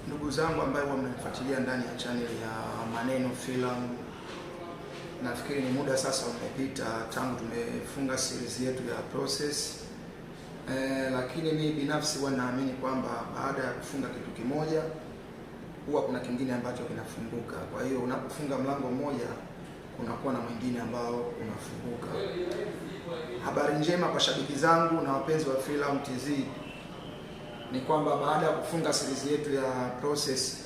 Ndugu zangu ambao mnanifuatilia ndani ya channel ya Maneno Filamu, nafikiri ni muda sasa umepita tangu tumefunga series yetu ya Process. Lakini mimi binafsi huwa naamini kwamba baada ya kufunga kitu kimoja huwa kuna kingine ambacho kinafunguka. Kwa hiyo unapofunga mlango mmoja kunakuwa na mwingine ambao unafunguka. Habari njema kwa shabiki zangu na wapenzi wa Filamu TZ ni kwamba baada ya kufunga series yetu ya Process,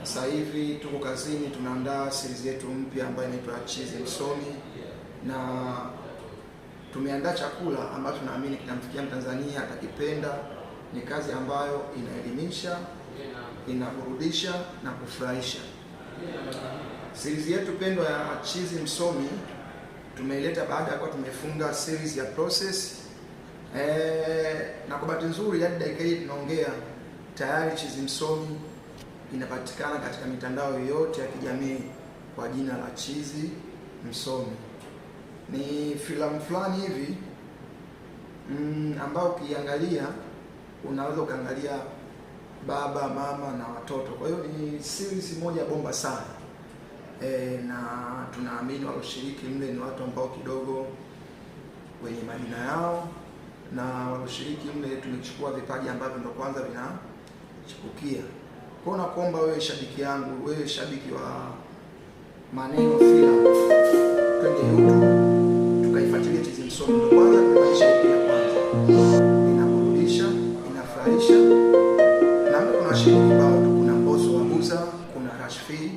sasa hivi tuko kazini, tunaandaa series yetu mpya ambayo inaitwa Chizi Msomi, na tumeandaa chakula ambacho naamini kinamfikia Mtanzania atakipenda. Ni kazi ambayo inaelimisha, inaburudisha na kufurahisha. Series yetu pendwa ya Chizi Msomi tumeileta baada ya kuwa tumefunga series ya Process. Na kwa bahati nzuri hadi dakika hii tunaongea tayari Chizi Msomi inapatikana katika mitandao yote ya kijamii kwa jina la Chizi Msomi. Ni filamu fulani hivi ambao ukiangalia unaweza ukaangalia baba, mama na watoto. Kwa hiyo ni series moja bomba sana. Na tunaamini walioshiriki mle ni watu ambao kidogo wenye majina yao, na walioshiriki mle tumechukua vipaji ambavyo ndo kwanza vinachipukia. Kwa hiyo nakuomba wewe shabiki yangu, wewe shabiki wa Maneno Filamu, twende YouTube tukaifuatilia Chizi Msomi. Ndo kwanza tunaisha pia kwanza. Inaburudisha, inafurahisha. Na mimi kuna washiriki ambao kuna Mbosso wa Musa, kuna Rashfi,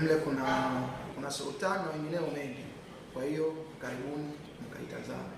mle kuna Sultan na wengineo mengi. Kwa hiyo karibuni mkaitazame.